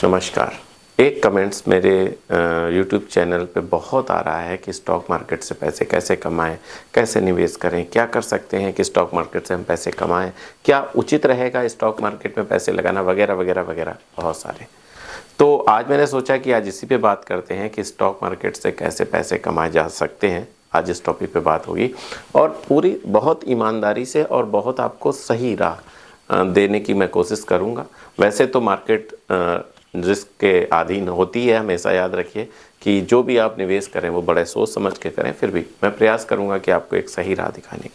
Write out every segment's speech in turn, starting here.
नमस्कार। एक कमेंट्स मेरे यूट्यूब चैनल पे बहुत आ रहा है कि स्टॉक मार्केट से पैसे कैसे कमाएं, कैसे निवेश करें, क्या कर सकते हैं कि स्टॉक मार्केट से हम पैसे कमाएं, क्या उचित रहेगा स्टॉक मार्केट में पैसे लगाना, वगैरह वगैरह वगैरह बहुत सारे। तो आज मैंने सोचा कि आज इसी पे बात करते हैं कि स्टॉक मार्केट से कैसे पैसे कमाए जा सकते हैं। आज इस टॉपिक पे बात होगी और पूरी बहुत ईमानदारी से और बहुत आपको सही राह देने की मैं कोशिश करूँगा। वैसे तो मार्केट रिस्क के अधीन होती है, हमेशा याद रखिए कि जो भी आप निवेश करें वो बड़े सोच समझ के करें। फिर भी मैं प्रयास करूंगा कि आपको एक सही राह दिखाने की।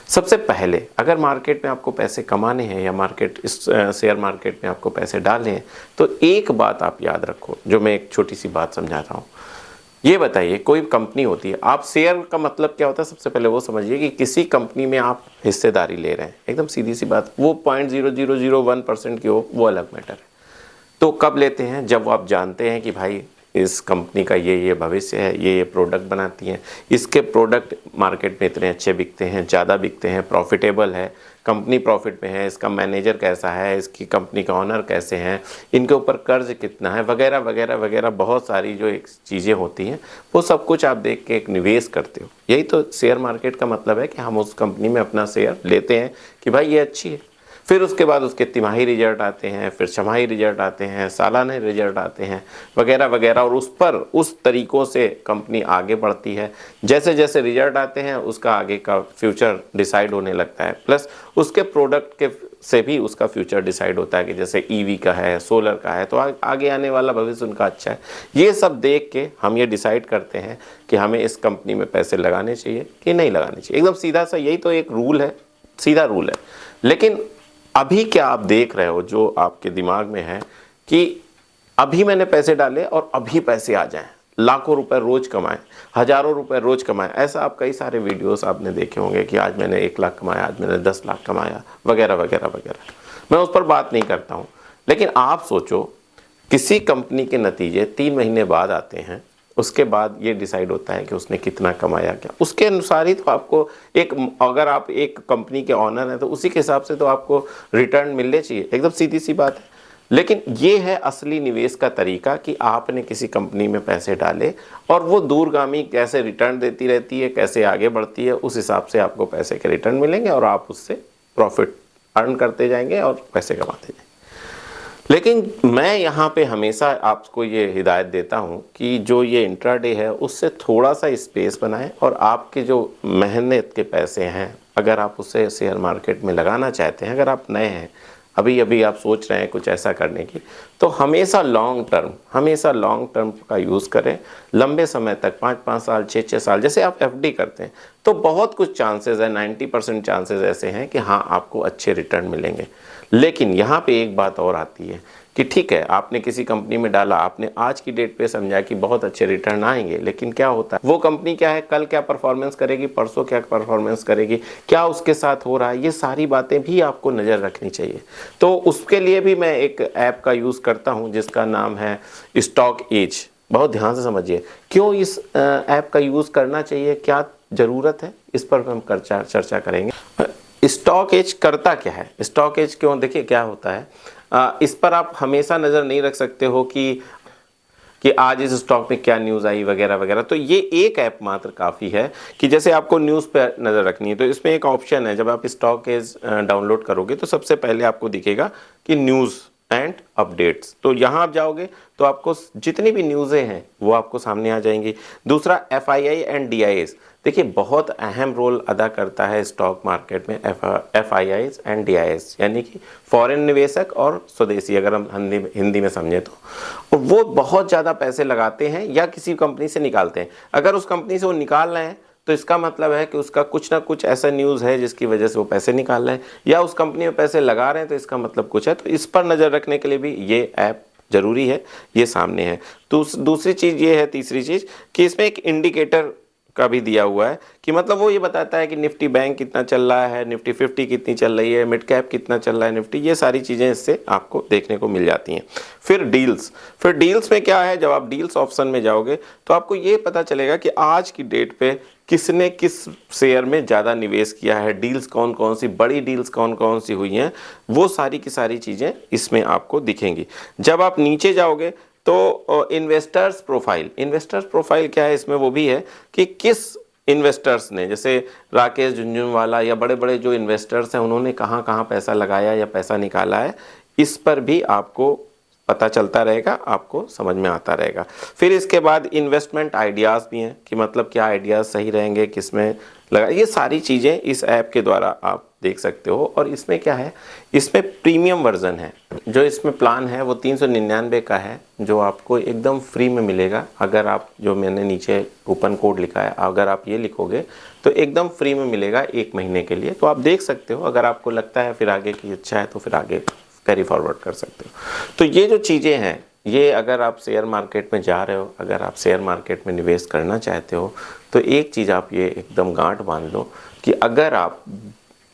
सबसे पहले अगर मार्केट में आपको पैसे कमाने हैं या शेयर मार्केट में आपको पैसे डालने हैं तो एक बात आप याद रखो, जो मैं एक छोटी सी बात समझाता हूँ। ये बताइए, कोई कंपनी होती है, आप शेयर का मतलब क्या होता है सबसे पहले वो समझिए कि किसी कंपनी में आप हिस्सेदारी ले रहे हैं। एकदम सीधी सी बात, वो 0.0001% की हो वो अलग मैटर है। तो कब लेते हैं? जब आप जानते हैं कि भाई इस कंपनी का ये भविष्य है, ये प्रोडक्ट बनाती हैं, इसके प्रोडक्ट मार्केट में इतने अच्छे बिकते हैं, ज़्यादा बिकते हैं, प्रॉफिटेबल है, कंपनी प्रॉफिट में है, इसका मैनेजर कैसा है, इसकी कंपनी का ऑनर कैसे हैं, इनके ऊपर कर्ज कितना है, वगैरह वगैरह वगैरह बहुत सारी जो एक चीज़ें होती हैं वो सब कुछ आप देख के एक निवेश करते हो। यही तो शेयर मार्केट का मतलब है कि हम उस कंपनी में अपना शेयर लेते हैं कि भाई ये अच्छी है। फिर उसके बाद उसके तिमाही रिजल्ट आते हैं, फिर छमाही रिजल्ट आते हैं, सालाना रिजल्ट आते हैं, वगैरह वगैरह, और उस पर उस तरीक़ों से कंपनी आगे बढ़ती है। जैसे जैसे रिजल्ट आते हैं उसका आगे का फ्यूचर डिसाइड होने लगता है, प्लस उसके प्रोडक्ट के से भी उसका फ्यूचर डिसाइड होता है कि जैसे ईवी का है, सोलर का है, तो आगे आने वाला भविष्य उनका अच्छा है। ये सब देख के हम ये डिसाइड करते हैं कि हमें इस कंपनी में पैसे लगाने चाहिए कि नहीं लगाने चाहिए। एकदम सीधा सा यही तो एक रूल है, सीधा रूल है। लेकिन अभी क्या आप देख रहे हो जो आपके दिमाग में है कि अभी मैंने पैसे डाले और अभी पैसे आ जाएं, लाखों रुपए रोज कमाएं, हजारों रुपए रोज कमाएं। ऐसा आप कई सारे वीडियोस आपने देखे होंगे कि आज मैंने 1 लाख कमाया, आज मैंने 10 लाख कमाया, वगैरह वगैरह वगैरह। मैं उस पर बात नहीं करता हूं। लेकिन आप सोचो, किसी कंपनी के नतीजे 3 महीने बाद आते हैं, उसके बाद ये डिसाइड होता है कि उसने कितना कमाया, क्या उसके अनुसार ही तो आपको अगर आप एक कंपनी के ऑनर हैं तो उसी के हिसाब से तो आपको रिटर्न मिलने चाहिए। एकदम सीधी सी बात है। लेकिन ये है असली निवेश का तरीका कि आपने किसी कंपनी में पैसे डाले और वो दूरगामी कैसे रिटर्न देती रहती है, कैसे आगे बढ़ती है, उस हिसाब से आपको पैसे के रिटर्न मिलेंगे और आप उससे प्रॉफिट अर्न करते जाएंगे और पैसे कमाते जाएंगे। लेकिन मैं यहाँ पे हमेशा आपको ये हिदायत देता हूँ कि जो ये इंट्राडे है उससे थोड़ा सा स्पेस बनाएं और आपके जो मेहनत के पैसे हैं अगर आप उसे शेयर मार्केट में लगाना चाहते हैं, अगर आप नए हैं, अभी अभी आप सोच रहे हैं कुछ ऐसा करने की, तो हमेशा लॉन्ग टर्म का यूज़ करें। लंबे समय तक 5-5 साल, 6-6 साल, जैसे आप एफडी करते हैं तो बहुत कुछ चांसेस है, 90% चांसेस ऐसे हैं कि हाँ आपको अच्छे रिटर्न मिलेंगे। लेकिन यहाँ पे एक बात और आती है कि ठीक है आपने किसी कंपनी में डाला, आपने आज की डेट पे समझा कि बहुत अच्छे रिटर्न आएंगे, लेकिन क्या होता है वो कंपनी क्या है, कल क्या परफॉर्मेंस करेगी, परसों क्या परफॉर्मेंस करेगी, क्या उसके साथ हो रहा है, ये सारी बातें भी आपको नज़र रखनी चाहिए। तो उसके लिए भी मैं एक ऐप का यूज़ करता हूँ जिसका नाम है स्टॉक एज। बहुत ध्यान से समझिए क्यों इस ऐप का यूज़ करना चाहिए, क्या ज़रूरत है, इस पर हम चर्चा करेंगे। स्टॉक एज करता क्या है, स्टॉक एज क्यों, देखिए क्या होता है, इस पर आप हमेशा नज़र नहीं रख सकते हो कि आज इस स्टॉक में क्या न्यूज़ आई, वगैरह वगैरह। तो ये एक ऐप मात्र काफ़ी है कि जैसे आपको न्यूज़ पर नज़र रखनी है तो इसमें एक ऑप्शन है, जब आप स्टॉक एज डाउनलोड करोगे तो सबसे पहले आपको दिखेगा कि न्यूज़ एंड अपडेट्स। तो यहाँ आप जाओगे तो आपको जितनी भी न्यूज़ें हैं वो आपको सामने आ जाएंगी। दूसरा FII एंड DIS, देखिए बहुत अहम रोल अदा करता है स्टॉक मार्केट में FIIs एंड DIS, यानी कि फॉरेन निवेशक और स्वदेशी, अगर हम हिंदी में समझें तो। और वो बहुत ज़्यादा पैसे लगाते हैं या किसी कंपनी से निकालते हैं। अगर उस कंपनी से वो निकाल रहे हैं तो इसका मतलब है कि उसका कुछ ना कुछ ऐसा न्यूज़ है जिसकी वजह से वो पैसे निकाल रहे हैं, या उस कंपनी में पैसे लगा रहे हैं तो इसका मतलब कुछ है। तो इस पर नज़र रखने के लिए भी ये ऐप ज़रूरी है, ये सामने है। दूसरी चीज़ ये है, तीसरी चीज़, कि इसमें एक इंडिकेटर का भी दिया हुआ है कि मतलब वो ये बताता है कि निफ्टी बैंक कितना चल रहा है, निफ्टी 50 कितनी चल रही है, मिड कैप कितना चल रहा है निफ्टी, ये सारी चीज़ें इससे आपको देखने को मिल जाती हैं। फिर डील्स में क्या है, जब आप डील्स ऑप्शन में जाओगे तो आपको ये पता चलेगा कि आज की डेट पे किसने किस शेयर में ज़्यादा निवेश किया है, डील्स कौन कौन सी, बड़ी डील्स कौन कौन सी हुई हैं, वो सारी की सारी चीज़ें इसमें आपको दिखेंगी। जब आप नीचे जाओगे तो इन्वेस्टर्स प्रोफाइल क्या है इसमें, वो भी है कि किस इन्वेस्टर्स ने, जैसे राकेश झुनझुनवाला या बड़े बड़े जो इन्वेस्टर्स हैं उन्होंने कहाँ कहाँ पैसा लगाया या पैसा निकाला है, इस पर भी आपको पता चलता रहेगा, आपको समझ में आता रहेगा। फिर इसके बाद इन्वेस्टमेंट आइडियाज़ भी हैं कि मतलब क्या आइडियाज़ सही रहेंगे, किसमें लगा, ये सारी चीज़ें इस ऐप के द्वारा आप देख सकते हो। और इसमें क्या है, इसमें प्रीमियम वर्जन है, जो इसमें प्लान है वो 399 का है, जो आपको एकदम फ्री में मिलेगा। अगर आप, जो मैंने नीचे कूपन कोड लिखा है, अगर आप ये लिखोगे तो एकदम फ्री में मिलेगा 1 महीने के लिए। तो आप देख सकते हो, अगर आपको लगता है फिर आगे की अच्छा है तो फिर आगे कैरी फॉरवर्ड कर सकते हो। तो ये जो चीज़ें हैं, ये अगर आप शेयर मार्केट में जा रहे हो, अगर आप शेयर मार्केट में निवेश करना चाहते हो, तो एक चीज़ आप ये एकदम गांठ बांध लो कि अगर आप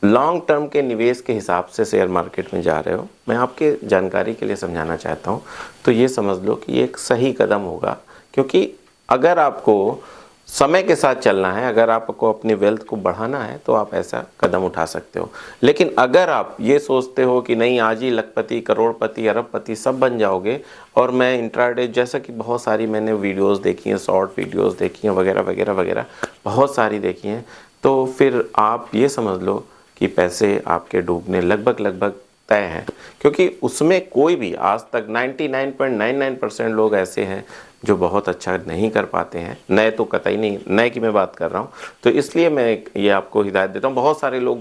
लॉन्ग टर्म के निवेश के हिसाब से शेयर मार्केट में जा रहे हो, मैं आपके जानकारी के लिए समझाना चाहता हूँ, तो ये समझ लो कि ये एक सही कदम होगा। क्योंकि अगर आपको समय के साथ चलना है, अगर आपको अपनी वेल्थ को बढ़ाना है, तो आप ऐसा कदम उठा सकते हो। लेकिन अगर आप ये सोचते हो कि नहीं आज ही लखपति, करोड़पति, अरबपति सब बन जाओगे, और मैं इंट्राडे, जैसा कि बहुत सारी मैंने वीडियोस देखी हैं, शॉर्ट वीडियोस देखी हैं, वगैरह वगैरह वगैरह बहुत सारी देखी हैं, तो फिर आप ये समझ लो कि पैसे आपके डूबने लगभग तय हैं। क्योंकि उसमें कोई भी आज तक 99.99% लोग ऐसे हैं जो बहुत अच्छा नहीं कर पाते हैं, नए तो कतई नहीं, नए की मैं बात कर रहा हूँ। तो इसलिए मैं ये आपको हिदायत देता हूँ। बहुत सारे लोग,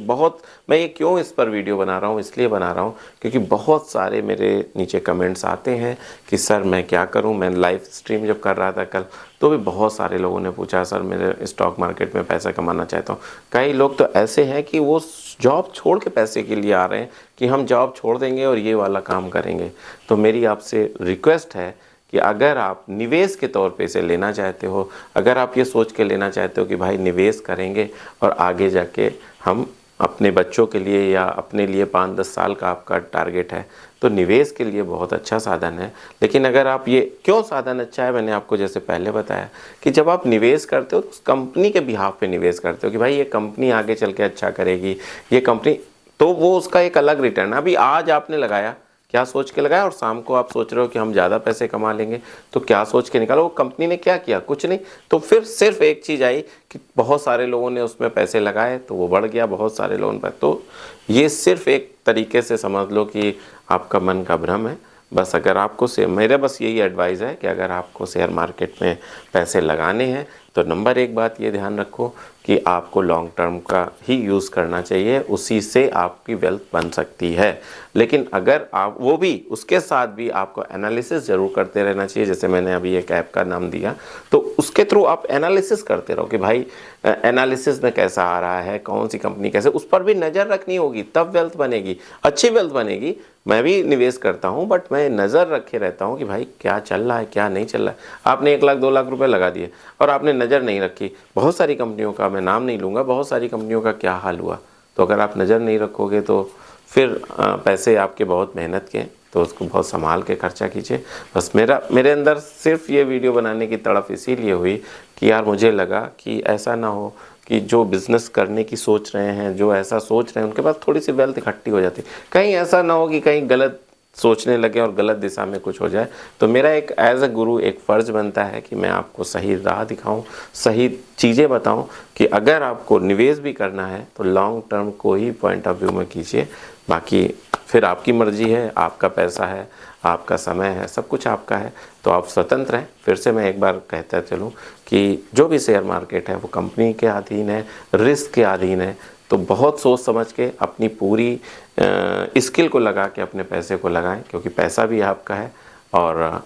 मैं ये क्यों इस पर वीडियो बना रहा हूँ, इसलिए बना रहा हूँ क्योंकि बहुत सारे मेरे नीचे कमेंट्स आते हैं कि सर मैं क्या करूँ। मैं लाइव स्ट्रीम जब कर रहा था कल, तो भी बहुत सारे लोगों ने पूछा सर मेरे स्टॉक मार्केट में पैसा कमाना चाहता हूँ। कई लोग तो ऐसे हैं कि वो जॉब छोड़ के पैसे के लिए आ रहे हैं कि हम जॉब छोड़ देंगे और ये वाला काम करेंगे। तो मेरी आपसे रिक्वेस्ट है कि अगर आप निवेश के तौर पे इसे लेना चाहते हो, अगर आप ये सोच के लेना चाहते हो कि भाई निवेश करेंगे और आगे जाके हम अपने बच्चों के लिए या अपने लिए 5-10 साल का आपका टारगेट है, तो निवेश के लिए बहुत अच्छा साधन है। लेकिन अगर आप ये, क्यों साधन अच्छा है, मैंने आपको जैसे पहले बताया कि जब आप निवेश करते हो तो उस कंपनी के बिहाफ पे निवेश करते हो कि भाई ये कंपनी आगे चल के अच्छा करेगी, ये कंपनी, तो वो उसका एक अलग रिटर्न। अभी आज आपने लगाया, क्या सोच के लगाया, और शाम को आप सोच रहे हो कि हम ज़्यादा पैसे कमा लेंगे, तो क्या सोच के निकालो। वो कंपनी ने क्या किया, कुछ नहीं। तो फिर सिर्फ एक चीज़ आई कि बहुत सारे लोगों ने उसमें पैसे लगाए तो वो बढ़ गया, बहुत सारे लोगों पर। तो ये सिर्फ एक तरीके से समझ लो कि आपका मन का भ्रम है। बस अगर आपको मेरा बस यही एडवाइस है कि अगर आपको शेयर मार्केट में पैसे लगाने हैं तो नंबर 1 बात ये ध्यान रखो कि आपको लॉन्ग टर्म का ही यूज़ करना चाहिए, उसी से आपकी वेल्थ बन सकती है। लेकिन अगर आप वो भी, उसके साथ भी आपको एनालिसिस ज़रूर करते रहना चाहिए। जैसे मैंने अभी एक ऐप का नाम दिया, तो उसके थ्रू आप एनालिसिस करते रहो कि भाई एनालिसिस में कैसा आ रहा है, कौन सी कंपनी कैसे, उस पर भी नज़र रखनी होगी, तब वेल्थ बनेगी, अच्छी वेल्थ बनेगी। मैं भी निवेश करता हूं, बट मैं नज़र रखे रहता हूं कि भाई क्या चल रहा है, क्या नहीं चल रहा है। आपने 1 लाख 2 लाख रुपए लगा दिए और आपने नज़र नहीं रखी। बहुत सारी कंपनियों का, मैं नाम नहीं लूँगा, बहुत सारी कंपनियों का क्या हाल हुआ। तो अगर आप नज़र नहीं रखोगे तो फिर पैसे आपके बहुत मेहनत के, तो उसको बहुत संभाल के खर्चा कीजिए। बस मेरे अंदर सिर्फ ये वीडियो बनाने की तड़प इसीलिए हुई कि यार मुझे लगा कि ऐसा ना हो कि जो बिज़नेस करने की सोच रहे हैं, जो ऐसा सोच रहे हैं, उनके पास थोड़ी सी वेल्थ इकट्ठी हो जाती, कहीं ऐसा ना हो कि कहीं गलत सोचने लगे और गलत दिशा में कुछ हो जाए। तो मेरा एक एज अ गुरु एक फ़र्ज़ बनता है कि मैं आपको सही राह दिखाऊं, सही चीज़ें बताऊं कि अगर आपको निवेश भी करना है तो लॉन्ग टर्म को ही पॉइंट ऑफ व्यू में कीजिए। बाकी फिर आपकी मर्ज़ी है, आपका पैसा है, आपका समय है, सब कुछ आपका है, तो आप स्वतंत्र हैं। फिर से मैं एक बार कहता चलूँ कि जो भी शेयर मार्केट है वो कंपनी के अधीन है, रिस्क के अधीन है। तो बहुत सोच समझ के अपनी पूरी स्किल को लगा के अपने पैसे को लगाएं, क्योंकि पैसा भी आपका है और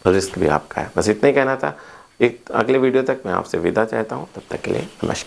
रिस्क भी आपका है। बस इतना ही कहना था। एक अगले वीडियो तक मैं आपसे विदा चाहता हूं, तब तक के लिए नमस्कार।